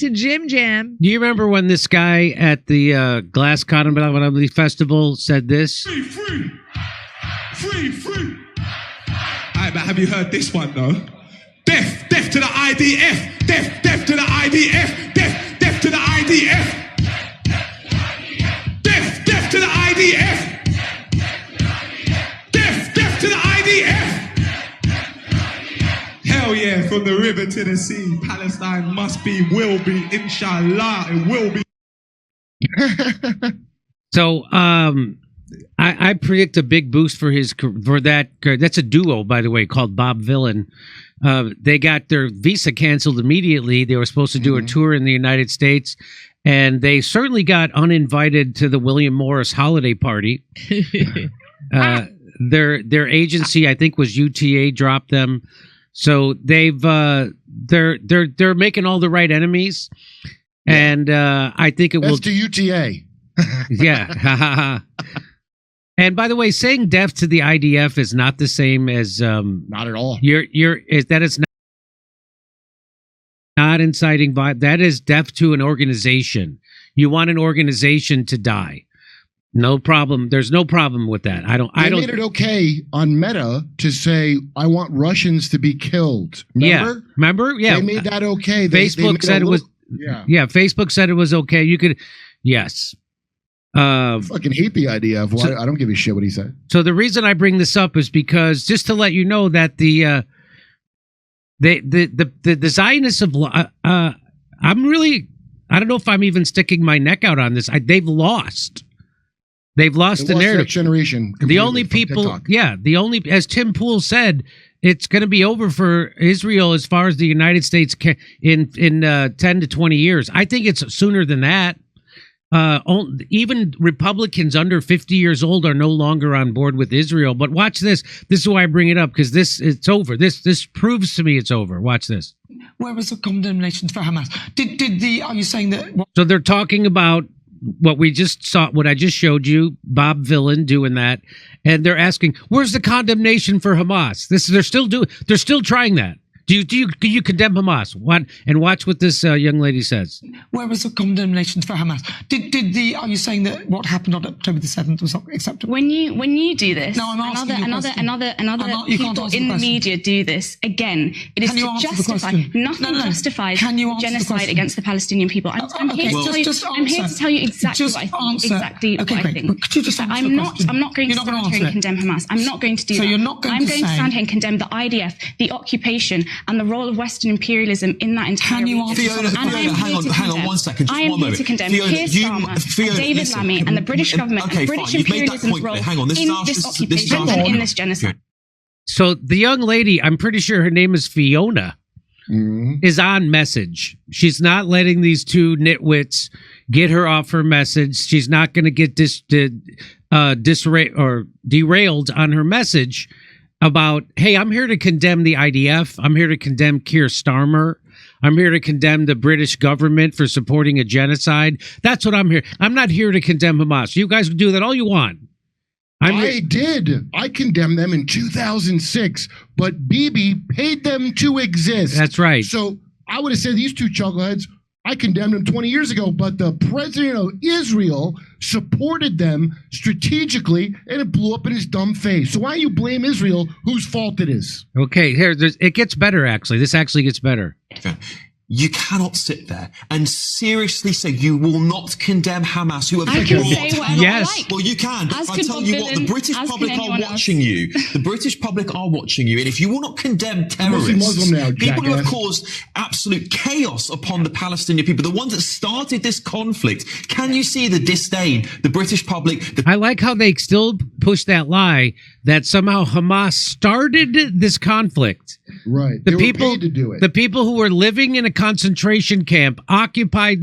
to Jim Jam. Do you remember when this guy at the Glass Comedy Festival said this? Free, free, free, free. Alright, but have you heard this one though? Death, death to the IDF. Death, death to the IDF. Death, death to the IDF. Death, death to the IDF. Death, death to the IDF. Hell yeah, from the river to the sea, Palestine must be, will be, inshallah, it will be. So, I predict a big boost for that. That's a duo, by the way, called Bob Villain. They got their visa canceled immediately. They were supposed to do a tour in the United States, and they certainly got uninvited to the William Morris holiday party. Their agency, I think, was UTA, dropped them. So they're making all the right enemies, and I think it will. That's to UTA. Yeah. And by the way, saying death to the IDF is not the same as not at all. That is not inciting violence. That is death to an organization. You want an organization to die. No problem. There's no problem with that. I don't. They made it okay on Meta to say, "I want Russians to be killed." Remember? Yeah. Remember? Yeah. They made that okay. Facebook said it was. Yeah. Facebook said it was okay. You could. Yes. I fucking hate the idea of why. I don't give a shit what he said. So the reason I bring this up is because just to let you know that the Zionists of I'm really, I don't know if I'm even sticking my neck out on this. They've lost. They've lost the narrative. Generation. The only people, as Tim Pool said, it's going to be over for Israel as far as the United States in 10 to 20 years. I think it's sooner than that. Even Republicans under 50 years old are no longer on board with Israel. But watch this. This is why I bring it up, because it's over. This proves to me it's over. Watch this. Where was the condemnation for Hamas? Are you saying that? So they're talking about what we just saw, what I just showed you, Bob Villain doing that, and they're asking, where's the condemnation for Hamas? They're still trying that. Do you condemn Hamas? And watch what this young lady says. Where was the condemnation for Hamas? Are you saying that what happened on October the 7th was not acceptable? When you do this, no, I'm asking another people in the media do this again. It is to justify. Nothing justifies genocide against the Palestinian people. I'm here to tell you exactly what I think. Could you just I'm not going to stand here and condemn Hamas. I'm not going to do that. You're not going to stand here and condemn the IDF, the occupation, and the role of Western imperialism in that entire region. Fiona, hang on 1 second. I am here to condemn Keir Starmer, David Lammy, and the British government and British imperialism's role in this occupation and in this genocide. So the young lady, I'm pretty sure her name is Fiona, is on message. She's not letting these two nitwits get her off her message. She's not going to get derailed on her message about, hey, I'm here to condemn the IDF. I'm here to condemn Keir Starmer. I'm here to condemn the British government for supporting a genocide. That's what I'm here. I'm not here to condemn Hamas. You guys can do that all you want. I did. I condemned them in 2006, but Bibi paid them to exist. That's right. So I would have said these two chuckleheads, I condemned them 20 years ago, but the president of Israel supported them strategically, and it blew up in his dumb face. So why don't you blame Israel, whose fault it is? Okay, it gets better, actually. This actually gets better. You cannot sit there and seriously say you will not condemn Hamas, who have I can say whatever I like. Well, you can. As I tell you what, the British public are watching you. The British public are watching you. And if you will not condemn terrorists, people who have caused absolute chaos upon the Palestinian people, the ones that started this conflict, can you see the disdain? The British public... I like how they still push that lie that somehow Hamas started this conflict. Right. They were paid to do it. The people who were living in a concentration camp occupied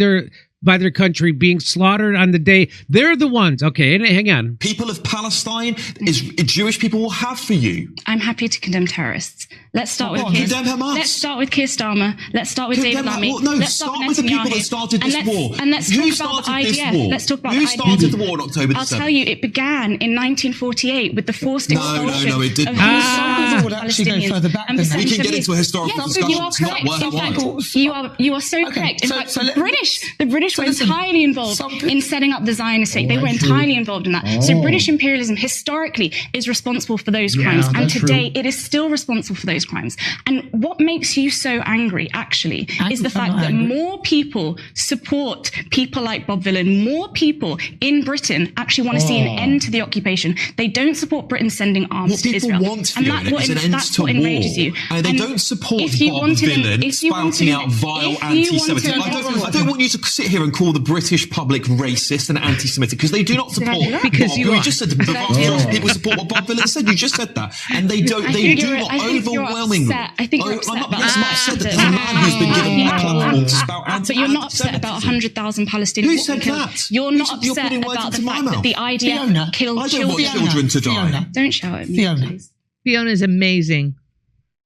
by their country being slaughtered on the day. They're the ones. Okay, hang on. People of Palestine, Jewish people will have for you. I'm happy to condemn terrorists. Let's start with Keir. Let's start with Keir Starmer. Let's start with David Lammy. Let's start with the people that started this war. And let's talk about the IDF. Let's talk about who started the war on October the 7th? I'll tell you, it began in 1948 with the forced expulsion it didn't. of Palestinians. We can get into a historical discussion. You are correct. In fact, you are so correct. In fact, the British were entirely involved in setting up the Zionist state. They were entirely involved in that. So British imperialism historically is responsible for those crimes, and today it is still responsible for those crimes. And what makes you so angry, actually, is the fact that more people support people like Bob Villan, more people in Britain actually want to see an end to the occupation. They don't support Britain sending arms to Israel. That's what enrages you. They don't support Bob Villan spouting out vile anti-Semitism. I don't want you to sit here and call the British public racist and anti-Semitic, because they do not support because you just said the vast majority of people support what Bob Villan said. You just said that. And they do not overwhelmingly. I think you're upset about I'm upset that there's a man who's been given a platform to spout anti-Semitism. But you're not upset about 100,000 Palestinians. Who said that? You're not upset about the fact that the IDF killed children. I don't want children to die. Don't shout at me, please. Fiona's amazing.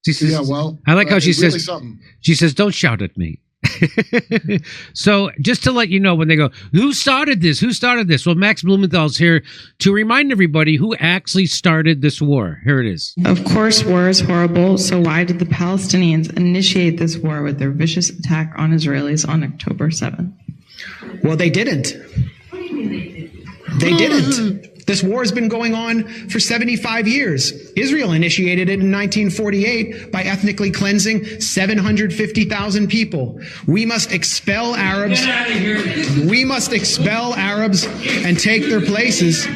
She says, I like how she says, don't shout at me. So just to let you know, when they go, who started this? Well, Max Blumenthal's here to remind everybody who actually started this war. Here it is. Of course, war is horrible. So why did the Palestinians initiate this war with their vicious attack on Israelis on October 7th? Well, they didn't. They didn't. This war has been going on for 75 years. Israel initiated it in 1948 by ethnically cleansing 750,000 people. We must expel Arabs. We must expel Arabs and take their places.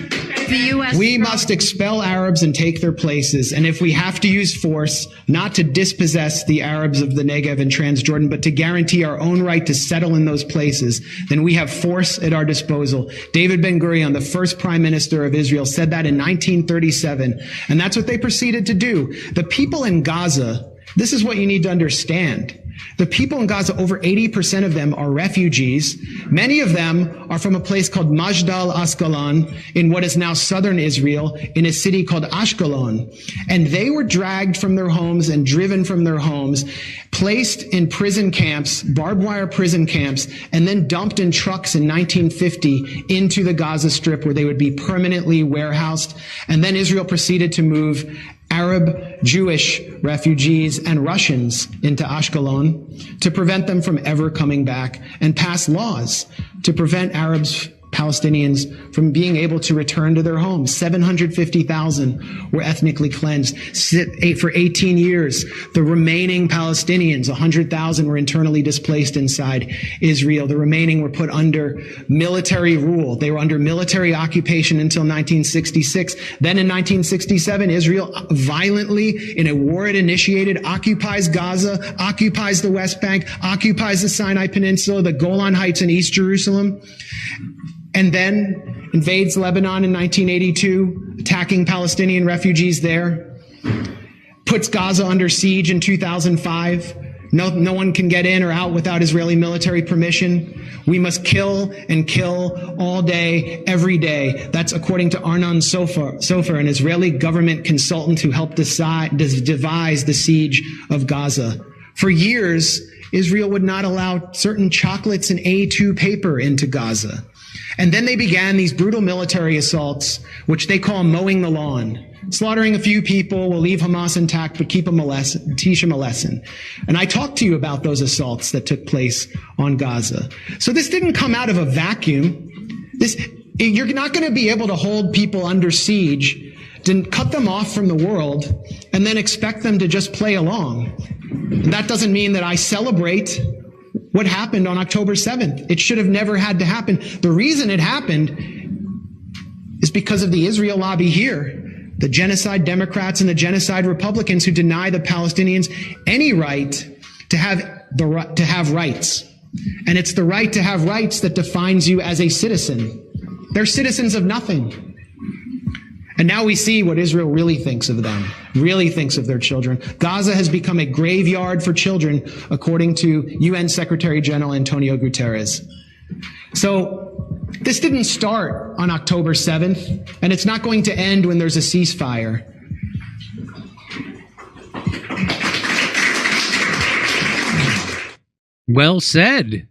We must expel Arabs and take their places. And if we have to use force, not to dispossess the Arabs of the Negev and Transjordan, but to guarantee our own right to settle in those places, then we have force at our disposal. David Ben-Gurion, the first prime minister of Israel, said that in 1937. And that's what they proceeded to do. The people in Gaza, this is what you need to understand. The people in Gaza, over 80% of them are refugees. Many of them are from a place called Majdal Asqalon in what is now southern Israel, in a city called Ashkelon. And they were dragged from their homes and driven from their homes, placed in prison camps, barbed wire prison camps, and then dumped in trucks in 1950 into the Gaza Strip, where they would be permanently warehoused. And then Israel proceeded to move Arab, Jewish refugees and Russians into Ashkelon to prevent them from ever coming back, and pass laws to prevent Arabs, Palestinians from being able to return to their homes. 750,000 were ethnically cleansed. For 18 years, the remaining Palestinians, 100,000 were internally displaced inside Israel. The remaining were put under military rule. They were under military occupation until 1966. Then in 1967, Israel violently, in a war it initiated, occupies Gaza, occupies the West Bank, occupies the Sinai Peninsula, the Golan Heights in East Jerusalem, and then invades Lebanon in 1982, attacking Palestinian refugees there, puts Gaza under siege in 2005. No one can get in or out without Israeli military permission. We must kill and kill all day, every day. That's according to Arnon Sofer, an Israeli government consultant who helped devise the siege of Gaza. For years, Israel would not allow certain chocolates and A2 paper into Gaza. And then they began these brutal military assaults, which they call mowing the lawn. Slaughtering a few people will leave Hamas intact, but teach them a lesson. And I talked to you about those assaults that took place on Gaza. So this didn't come out of a vacuum. You're not going to be able to hold people under siege, to cut them off from the world, and then expect them to just play along. And that doesn't mean that I celebrate what happened on October 7th. It should have never had to happen. The reason it happened is because of the Israel lobby here, the genocide Democrats and the genocide Republicans who deny the Palestinians any right to have rights. And it's the right to have rights that defines you as a citizen. They're citizens of nothing. And now we see what Israel really thinks of them, really thinks of their children. Gaza has become a graveyard for children, according to UN Secretary General Antonio Guterres. So this didn't start on October 7th, and it's not going to end when there's a ceasefire. Well said.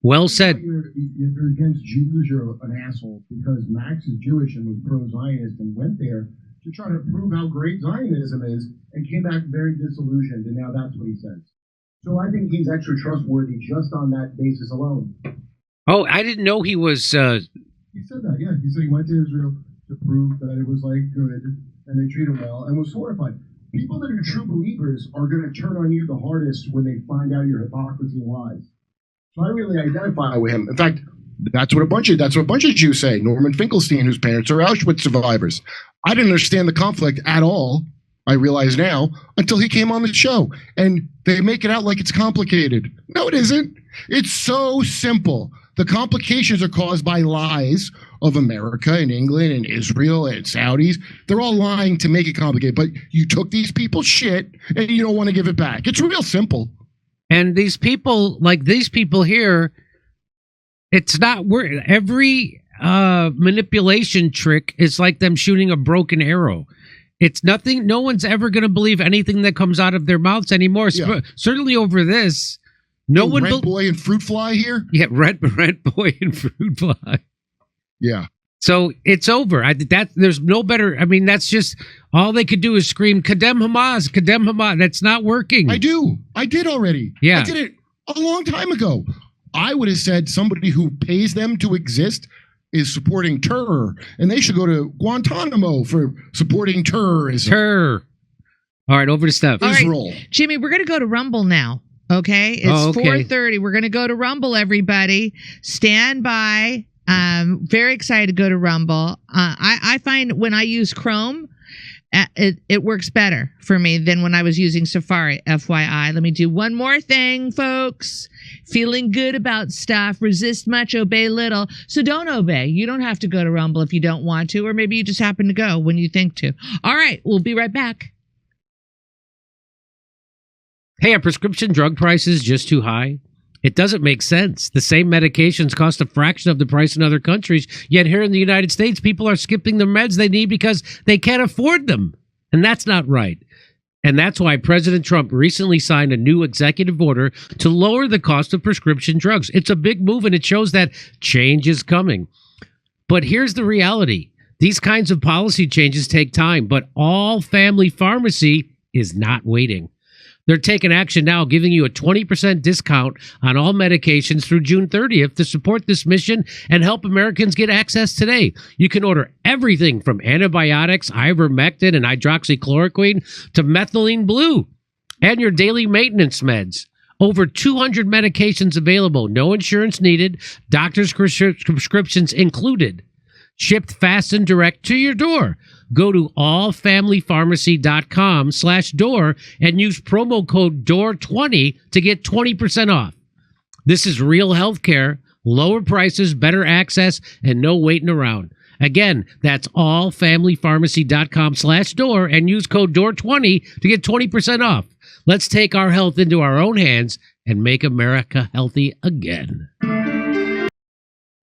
Well said. If you're against Jews, you're an asshole, because Max is Jewish and was pro-Zionist and went there to try to prove how great Zionism is and came back very disillusioned, and now that's what he says. So I think he's extra trustworthy just on that basis alone. Oh, I didn't know he was... He said that, yeah. He said he went to Israel to prove that it was, like, good, and they treat him well, and was horrified. People that are true believers are going to turn on you the hardest when they find out your hypocrisy and lies. So I really identify with him. In fact, that's what a bunch of Jews say. Norman Finkelstein, whose parents are Auschwitz survivors. I didn't understand the conflict at all, I realize now, until he came on the show. And they make it out like it's complicated. No, it isn't. It's so simple. The complications are caused by lies of America and England and Israel and Saudis. They're all lying to make it complicated. But you took these people's shit and you don't want to give it back. It's real simple. And these people, like these people here, it's not every manipulation trick is like them shooting a broken arrow. It's nothing. No one's ever going to believe anything that comes out of their mouths anymore. Yeah. Certainly over this. No one. Rent boy and fruit fly here. Yeah, rent boy and fruit fly. Yeah. So it's over. There's no better. I mean, that's just all they could do is scream, "Condemn Hamas, condemn Hamas." That's not working. I did already. Yeah. I did it a long time ago. I would have said somebody who pays them to exist is supporting terror, and they should go to Guantanamo for supporting terrorism. Terror. All right, over to Steph. Israel. Right. Jimmy, we're going to go to Rumble now. Okay, it's 4:30. We're going to go to Rumble, everybody. Stand by. Very excited to go to Rumble. I find when I use Chrome, it works better for me than when I was using Safari, FYI. Let me do one more thing, folks. Feeling good about stuff. Resist much, obey little. So don't obey. You don't have to go to Rumble if you don't want to, or maybe you just happen to go when you think to. All right, we'll be right back. Hey, are prescription drug prices just too high? It doesn't make sense. The same medications cost a fraction of the price in other countries, yet here in the United States, people are skipping the meds they need because they can't afford them. And that's not right. And that's why President Trump recently signed a new executive order to lower the cost of prescription drugs. It's a big move, and it shows that change is coming. But here's the reality. These kinds of policy changes take time, but all family pharmacy is not waiting. They're taking action now, giving you a 20% discount on all medications through June 30th to support this mission and help Americans get access today. You can order everything from antibiotics, ivermectin, and hydroxychloroquine to methylene blue and your daily maintenance meds. Over 200 medications available, no insurance needed, doctor's prescriptions included. Shipped fast and direct to your door. Go to allfamilypharmacy.com/Dore and use promo code DORE20 to get 20% off. This is real healthcare, lower prices, better access, and no waiting around. Again, that's allfamilypharmacy.com/Dore and use code DORE20 to get 20% off. Let's take our health into our own hands and make America healthy again.